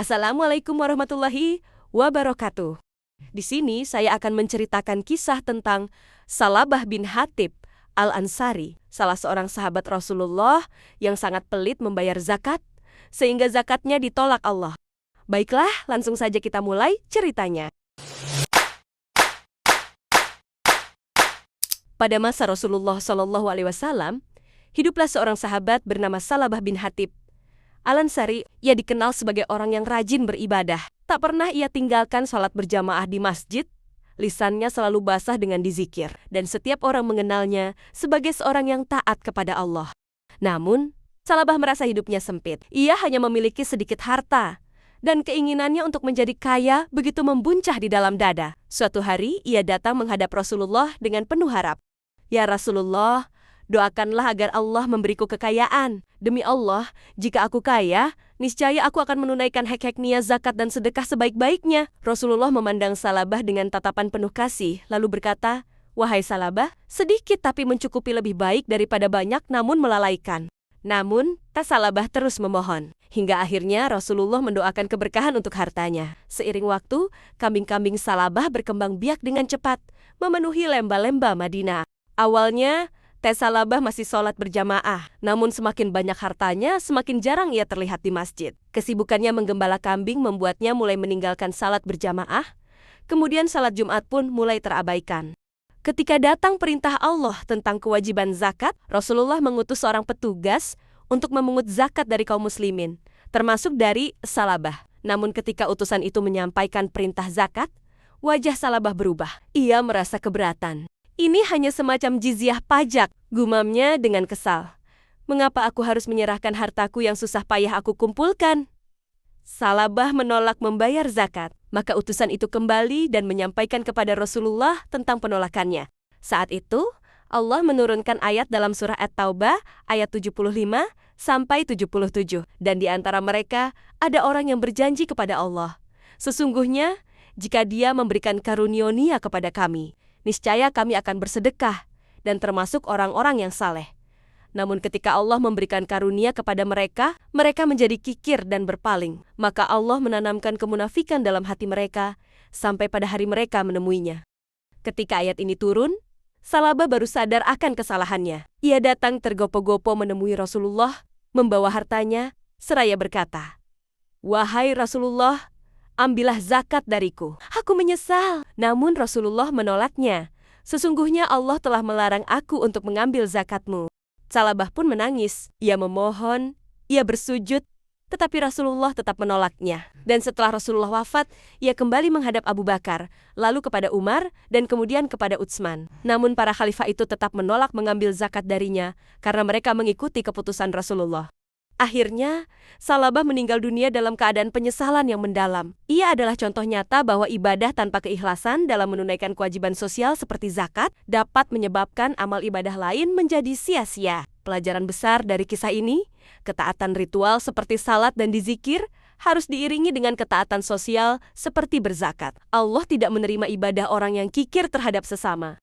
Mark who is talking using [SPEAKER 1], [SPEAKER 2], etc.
[SPEAKER 1] Assalamualaikum warahmatullahi wabarakatuh. Di sini saya akan menceritakan kisah tentang Salabah bin Hatib Al-Ansari, salah seorang sahabat Rasulullah yang sangat pelit membayar zakat, sehingga zakatnya ditolak Allah. Baiklah, langsung saja kita mulai ceritanya. Pada masa Rasulullah SAW, hiduplah seorang sahabat bernama Salabah bin Hatib Al-Ansari. Ia dikenal sebagai orang yang rajin beribadah. Tak pernah ia tinggalkan sholat berjamaah di masjid. Lisannya selalu basah dengan dizikir, dan setiap orang mengenalnya sebagai seorang yang taat kepada Allah. Namun, Salabah merasa hidupnya sempit. Ia hanya memiliki sedikit harta, dan keinginannya untuk menjadi kaya begitu membuncah di dalam dada. Suatu hari, ia datang menghadap Rasulullah dengan penuh harap. "Ya Rasulullah, doakanlah agar Allah memberiku kekayaan. Demi Allah, jika aku kaya, niscaya aku akan menunaikan hak-hak niat, zakat, dan sedekah sebaik-baiknya." Rasulullah memandang Salabah dengan tatapan penuh kasih, lalu berkata, "Wahai Salabah, sedikit tapi mencukupi lebih baik daripada banyak namun melalaikan." Namun, Salabah terus memohon. Hingga akhirnya Rasulullah mendoakan keberkahan untuk hartanya. Seiring waktu, kambing-kambing Salabah berkembang biak dengan cepat, memenuhi lembah-lembah Madinah. Awalnya, Salabah masih sholat berjamaah, namun semakin banyak hartanya, semakin jarang ia terlihat di masjid. Kesibukannya menggembala kambing membuatnya mulai meninggalkan salat berjamaah, kemudian salat Jumat pun mulai terabaikan. Ketika datang perintah Allah tentang kewajiban zakat, Rasulullah mengutus seorang petugas untuk memungut zakat dari kaum muslimin, termasuk dari Salabah. Namun ketika utusan itu menyampaikan perintah zakat, wajah Salabah berubah. Ia merasa keberatan. "Ini hanya semacam jizyah pajak," gumamnya dengan kesal. "Mengapa aku harus menyerahkan hartaku yang susah payah aku kumpulkan?" Salabah menolak membayar zakat. Maka utusan itu kembali dan menyampaikan kepada Rasulullah tentang penolakannya. Saat itu, Allah menurunkan ayat dalam surah At-Taubah ayat 75-77. Dan di antara mereka ada orang yang berjanji kepada Allah, "Sesungguhnya, jika Dia memberikan karunia kepada kami, niscaya kami akan bersedekah dan termasuk orang-orang yang saleh." Namun ketika Allah memberikan karunia kepada mereka, mereka menjadi kikir dan berpaling. Maka Allah menanamkan kemunafikan dalam hati mereka, sampai pada hari mereka menemuinya. Ketika ayat ini turun, Salabah baru sadar akan kesalahannya. Ia datang tergopoh-gopoh menemui Rasulullah, membawa hartanya, seraya berkata, "Wahai Rasulullah, ambillah zakat dariku. Aku menyesal." Namun Rasulullah menolaknya. "Sesungguhnya Allah telah melarang aku untuk mengambil zakatmu." Salabah pun menangis. Ia memohon, ia bersujud, tetapi Rasulullah tetap menolaknya. Dan setelah Rasulullah wafat, ia kembali menghadap Abu Bakar, lalu kepada Umar, dan kemudian kepada Utsman. Namun para khalifah itu tetap menolak mengambil zakat darinya, karena mereka mengikuti keputusan Rasulullah. Akhirnya, Salabah meninggal dunia dalam keadaan penyesalan yang mendalam. Ia adalah contoh nyata bahwa ibadah tanpa keikhlasan dalam menunaikan kewajiban sosial seperti zakat dapat menyebabkan amal ibadah lain menjadi sia-sia. Pelajaran besar dari kisah ini, ketaatan ritual seperti salat dan dizikir harus diiringi dengan ketaatan sosial seperti berzakat. Allah tidak menerima ibadah orang yang kikir terhadap sesama.